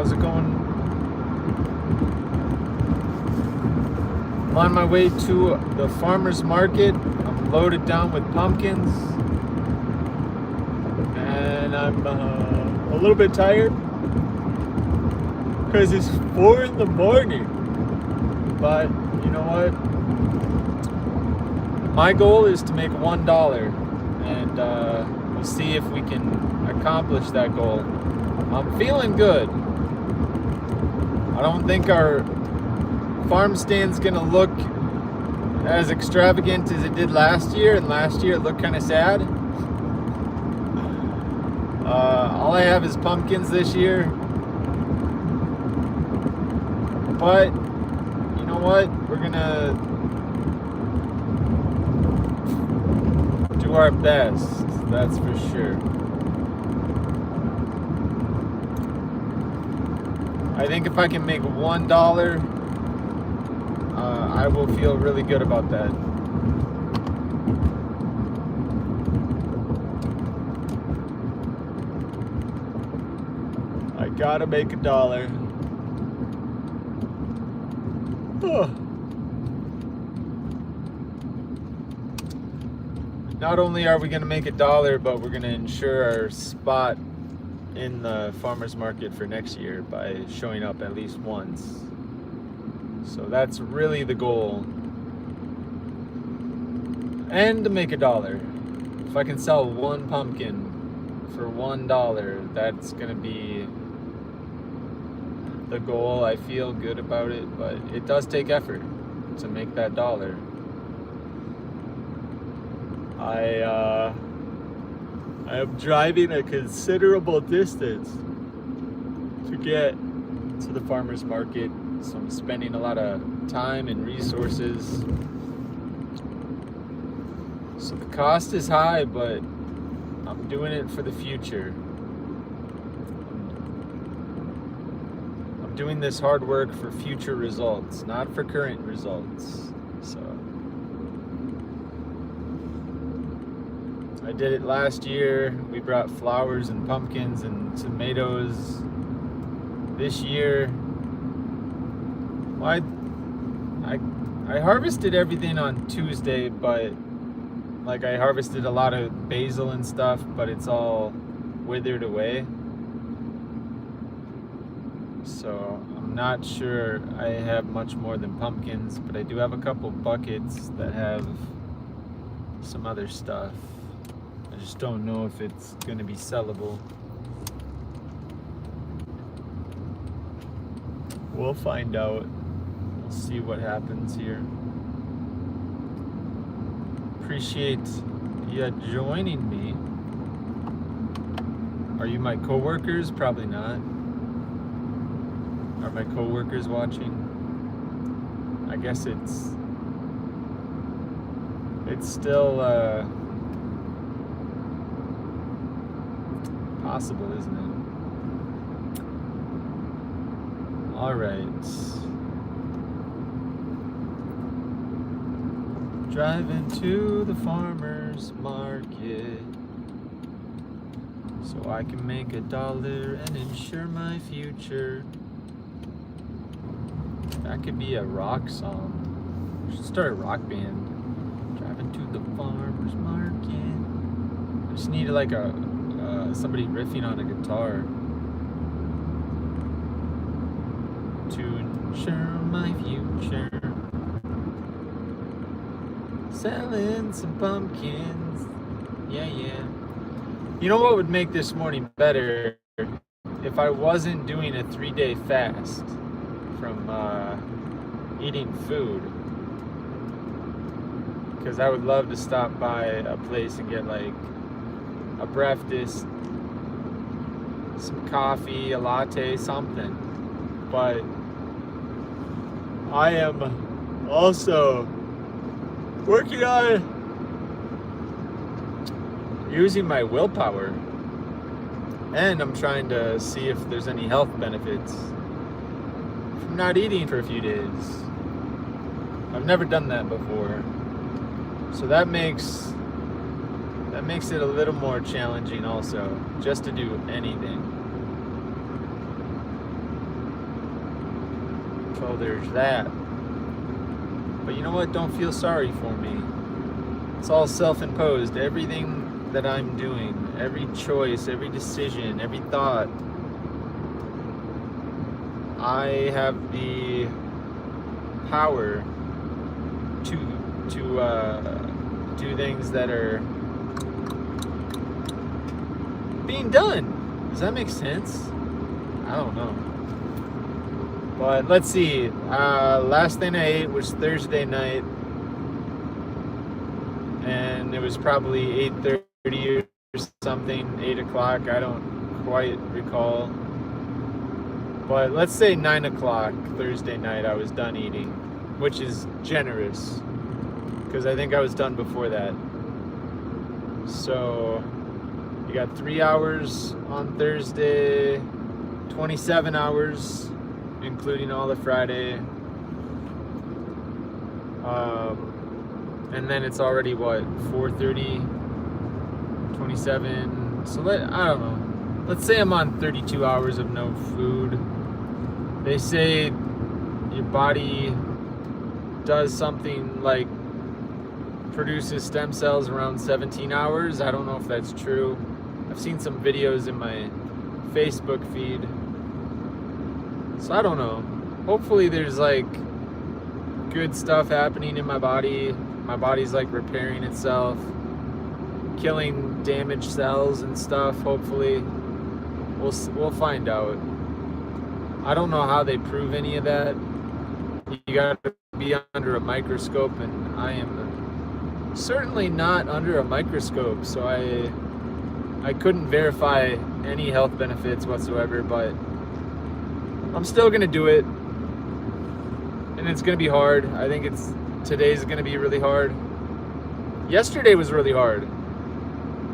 how's it going? I'm on my way to the farmer's market. I'm loaded down with pumpkins. And I'm a little bit tired because it's 4 in the morning. But you know what? My goal is to make $1, and we'll see if we can accomplish that goal. I'm feeling good. I don't think our farm stand's gonna look as extravagant as it did last year, and last year it looked kind of sad. All I have is pumpkins this year, but you know what? We're gonna do our best, that's for sure. I think if I can make $1, I will feel really good about that. I gotta make $1. Not only are we gonna make $1, but we're gonna ensure our spot in the farmer's market for next year by showing up at least once. So that's really the goal. And to make $1. If I can sell 1 pumpkin for $1, that's gonna be the goal. I feel good about it, but it does take effort to make that $1. I am driving a considerable distance to get to the farmer's market, so I'm spending a lot of time and resources. So the cost is high, but I'm doing it for the future. I'm doing this hard work for future results, not for current results. So I did it last year. We brought flowers and pumpkins and tomatoes. This year, I harvested everything on Tuesday, but like I harvested a lot of basil and stuff, but it's all withered away. So I'm not sure I have much more than pumpkins, but I do have a couple buckets that have some other stuff. I just don't know if it's going to be sellable. We'll find out. We'll see what happens here. Appreciate you joining me. Are you my coworkers? Probably not. Are my coworkers watching? I guess it's still possible, isn't it? All right. Driving to the farmer's market so I can make $1 and ensure my future. That could be a rock song. We should start a rock band. Driving to the farmer's market. I just need like somebody riffing on a guitar to ensure my future. Selling some pumpkins. Yeah. You know what would make this morning better? If I wasn't doing a 3-day fast from eating food. Because I would love to stop by a place and get like a breakfast, some coffee, a latte, something. But I am also working on using my willpower, and I'm trying to see if there's any health benefits from not eating for a few days. I've never done that before, so that makes it a little more challenging also, just to do anything. So there's that. But you know what? Don't feel sorry for me. It's all self-imposed. Everything that I'm doing, every choice, every decision, every thought, I have the power to do things that are being done. Does that make sense? I don't know. But let's see. Last thing I ate was Thursday night, and it was probably 8:30 or something, 8 o'clock. I don't quite recall. But let's say 9 o'clock Thursday night I was done eating, which is generous, because I think I was done before that. So you got 3 hours on Thursday, 27 hours, including all the Friday. And then it's already what, 4:30, 27. So I don't know. Let's say I'm on 32 hours of no food. They say your body does something like produces stem cells around 17 hours. I don't know if that's true. I've seen some videos in my Facebook feed. So I don't know. Hopefully there's like good stuff happening in my body. My body's like repairing itself, killing damaged cells and stuff. Hopefully we'll find out. I don't know how they prove any of that. You gotta be under a microscope, and I am certainly not under a microscope, so I couldn't verify any health benefits whatsoever, but I'm still gonna do it, and it's gonna be hard. I think today's gonna be really hard. Yesterday was really hard.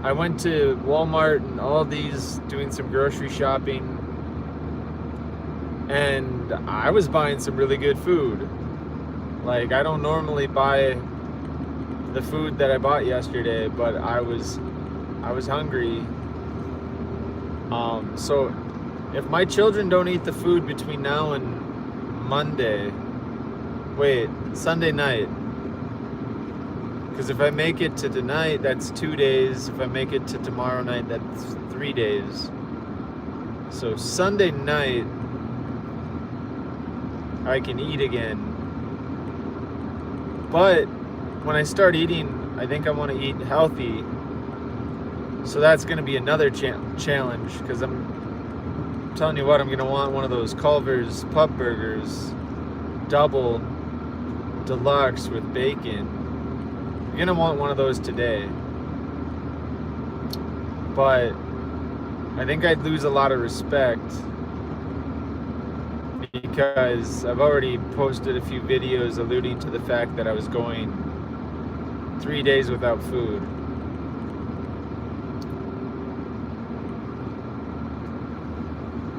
I went to Walmart and Aldi's doing some grocery shopping, and I was buying some really good food. Like, I don't normally buy the food that I bought yesterday, but I was hungry. So if my children don't eat the food between now and Sunday night, because if I make it to tonight, that's 2 days. If I make it to tomorrow night, that's 3 days. So Sunday night, I can eat again. But when I start eating, I think I want to eat healthy. So that's going to be another challenge, because I'm telling you what, I'm going to want one of those Culver's pub burgers, double deluxe with bacon. I'm going to want one of those today. But I think I'd lose a lot of respect, because I've already posted a few videos alluding to the fact that I was going 3 days without food.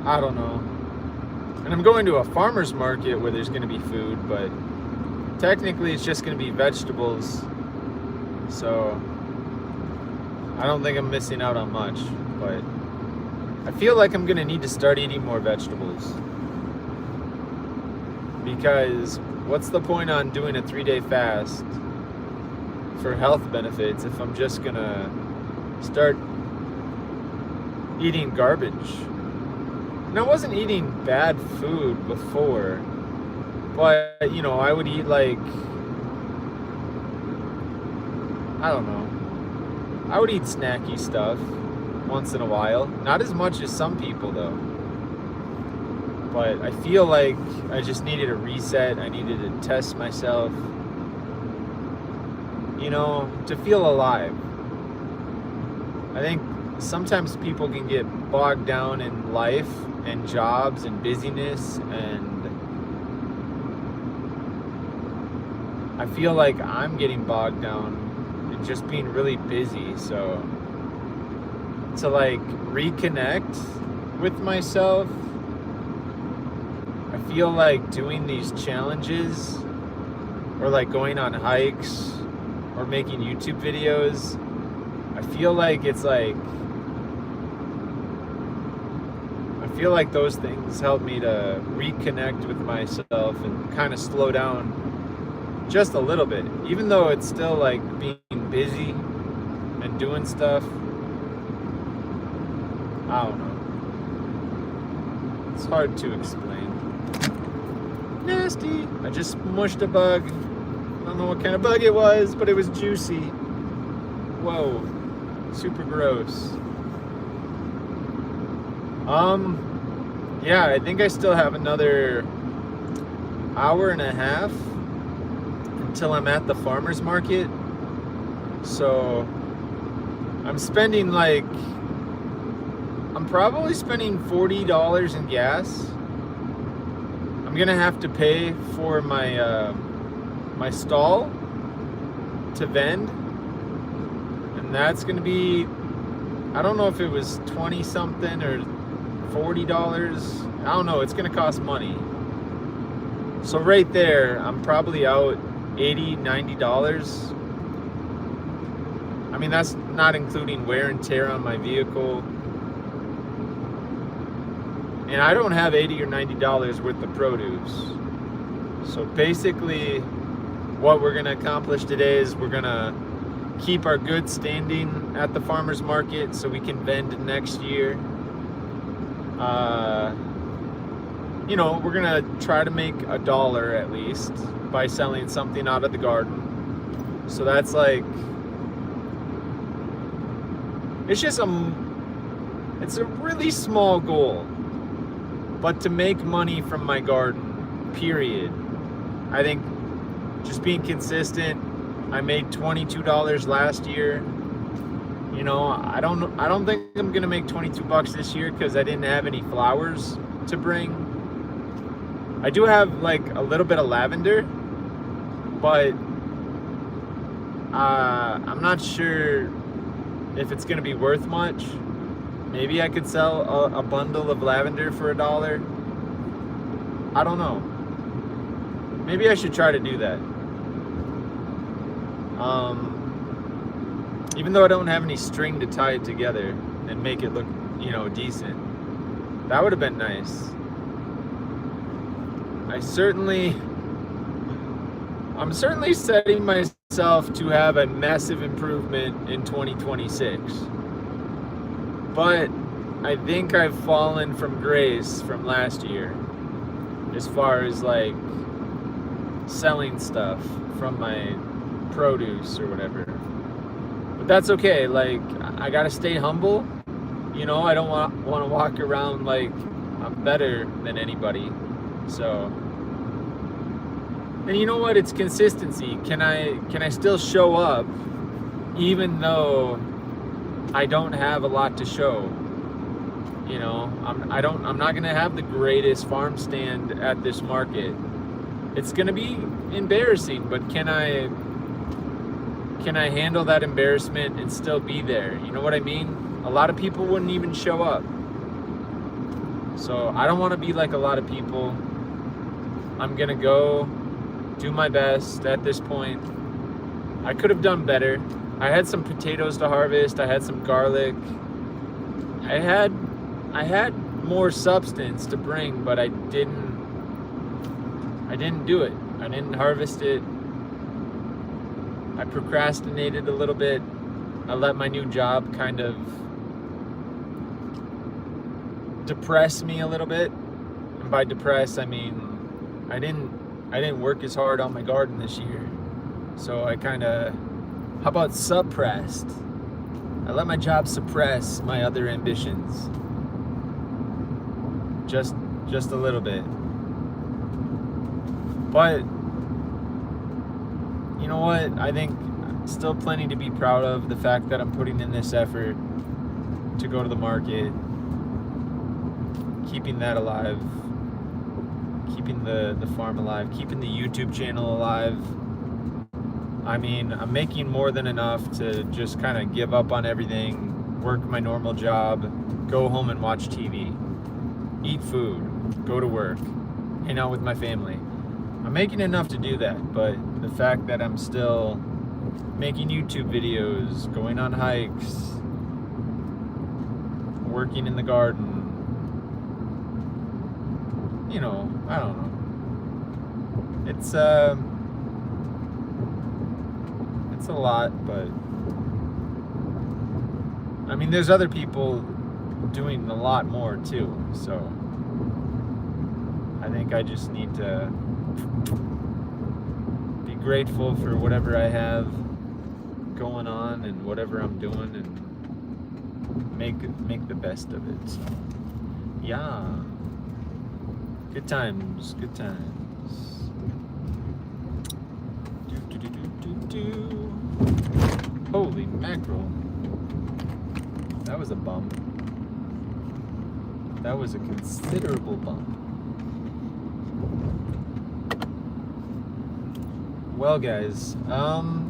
I don't know. And I'm going to a farmer's market where there's going to be food, but technically it's just going to be vegetables. So I don't think I'm missing out on much, but I feel like I'm going to need to start eating more vegetables. Because what's the point on doing a 3-day fast for health benefits if I'm just gonna start eating garbage? And I wasn't eating bad food before, but I would eat like, I don't know, I would eat snacky stuff once in a while. Not as much as some people though. But I feel like I just needed a reset. I needed to test myself, to feel alive. I think sometimes people can get bogged down in life and jobs and busyness, and I feel like I'm getting bogged down in just being really busy. So to like reconnect with myself, I feel like doing these challenges, or like going on hikes, or making YouTube videos, I feel like feel like those things help me to reconnect with myself and kind of slow down just a little bit, even though it's still like being busy and doing stuff. I don't know. It's hard to explain. Nasty. I just mushed a bug. I don't know what kind of bug it was, but it was juicy. Whoa. Super gross. Yeah, I think I still have another hour and a half until I'm at the farmer's market. So I'm probably spending $40 in gas. I'm gonna have to pay for my my stall to vend, and that's gonna be, I don't know if it was 20 something or $40. I don't know, it's gonna cost money. So right there, I'm probably out $80-90. I mean, that's not including wear and tear on my vehicle. And I don't have $80 or $90 worth of produce. So basically, what we're gonna accomplish today is we're gonna keep our goods standing at the farmer's market so we can vend next year. You know, we're gonna try to make $1 at least by selling something out of the garden. So that's like, it's a really small goal, but to make money from my garden, period. I think just being consistent. I made $22 last year. You know, I don't think I'm gonna make $22 this year because I didn't have any flowers to bring. I do have like a little bit of lavender, but I'm not sure if it's gonna be worth much. Maybe I could sell a bundle of lavender for $1. I don't know. Maybe I should try to do that. Even though I don't have any string to tie it together and make it look, you know, decent. That would have been nice. I'm certainly setting myself to have a massive improvement in 2026. But I think I've fallen from grace from last year as far as like selling stuff from my produce or whatever. But that's okay. Like, I gotta stay humble. You know, I don't want to walk around like I'm better than anybody. So, and you know what? It's consistency. Can I still show up even though I don't have a lot to show? You know, I'm not gonna have the greatest farm stand at this market. It's gonna be embarrassing, but can I handle that embarrassment and still be there? You know what I mean? A lot of people wouldn't even show up. So I don't want to be like a lot of people. I'm gonna go do my best at this point. I could have done better. I had some potatoes to harvest. I had some garlic. I had more substance to bring, but I didn't do it. I didn't harvest it. I procrastinated a little bit. I let my new job kind of depress me a little bit. And by depress, I mean I didn't work as hard on my garden this year. So I kind of, how about suppressed? I let my job suppress my other ambitions. Just a little bit. But you know what? I think still plenty to be proud of. The fact that I'm putting in this effort to go to the market, keeping that alive, keeping the farm alive, keeping the YouTube channel alive. I mean, I'm making more than enough to just kind of give up on everything, work my normal job, go home and watch TV, eat food, go to work, hang out with my family. I'm making enough to do that, but the fact that I'm still making YouTube videos, going on hikes, working in the garden, you know, I don't know. It's a lot, but I mean, there's other people doing a lot more too. So I think I just need to be grateful for whatever I have going on and whatever I'm doing, and make the best of it. So, yeah, good times. Do. Holy mackerel! That was a bump. That was a considerable bump. Well, guys, I'm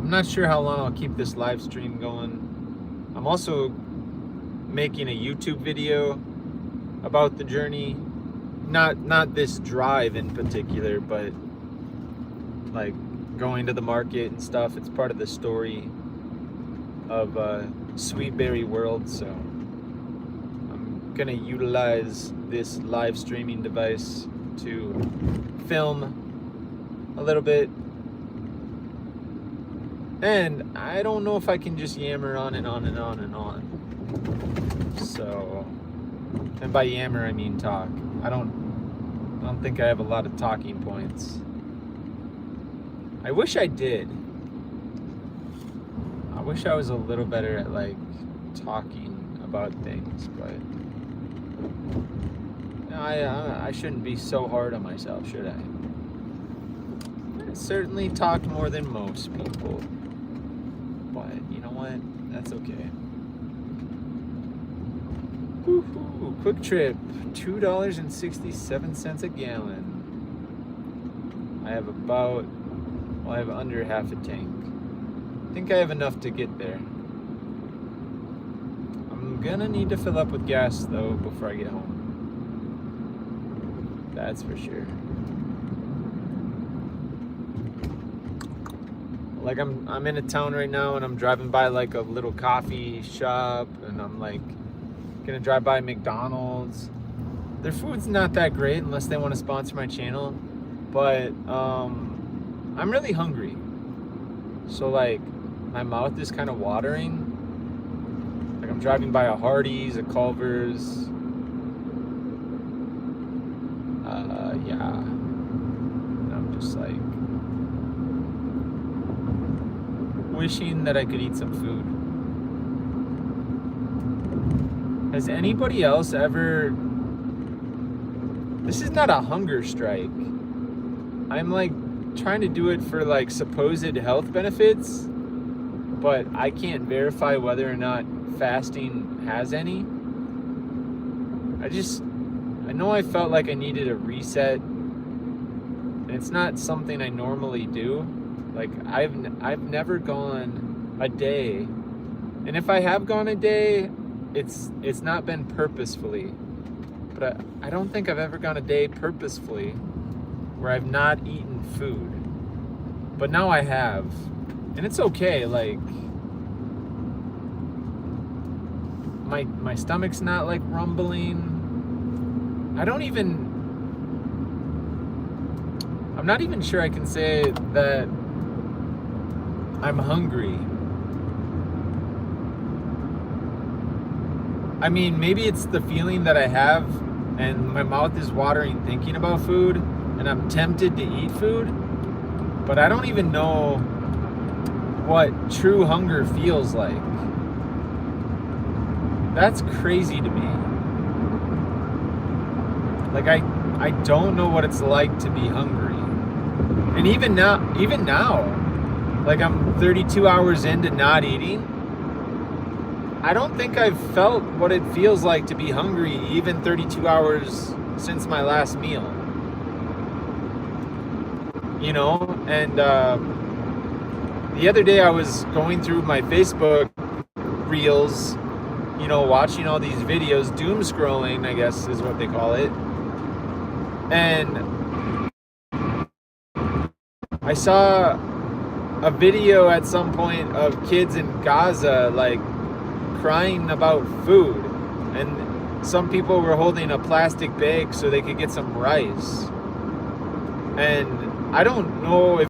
not sure how long I'll keep this live stream going. I'm also making a YouTube video about the journey. Not this drive in particular, but like going to the market and stuff. It's part of the story of Sweetberry World, so I'm gonna utilize this live streaming device to film a little bit. And I don't know if I can just yammer on and on and on and on. So, and by yammer I mean talk. I don't think I have a lot of talking points. I wish I did. I wish I was a little better at like talking about things, but I shouldn't be so hard on myself, should I? I certainly talked more than most people, but you know what? That's okay. Woohoo! Quick Trip, $2.67 a gallon. I have under half a tank. I think I have enough to get there. I'm gonna need to fill up with gas though before I get home. That's for sure. Like I'm in a town right now and I'm driving by like a little coffee shop and I'm like gonna drive by McDonald's. Their food's not that great unless they want to sponsor my channel, but I'm really hungry. So like my mouth is kind of watering. Like I'm driving by a Hardee's, a Culver's. Yeah. And I'm just like wishing that I could eat some food. Has anybody else ever... This is not a hunger strike. I'm like trying to do it for like supposed health benefits, but I can't verify whether or not fasting has any. I know I felt like I needed a reset, and it's not something I normally do. Like I've never gone a day, and if I have gone a day, it's not been purposefully. But I don't think I've ever gone a day purposefully where I've not eaten food. But now I have, and it's okay. Like my stomach's not like rumbling. I'm not even sure I can say that I'm hungry. I mean, maybe it's the feeling that I have and my mouth is watering thinking about food and I'm tempted to eat food, but I don't even know what true hunger feels like. That's crazy to me. Like I don't know what it's like to be hungry. And even now, like I'm 32 hours into not eating, I don't think I've felt what it feels like to be hungry even 32 hours since my last meal. You know, and the other day I was going through my Facebook reels, you know, watching all these videos, doom scrolling, I guess is what they call it. And I saw a video at some point of kids in Gaza, like, crying about food. And some people were holding a plastic bag so they could get some rice. And I don't know if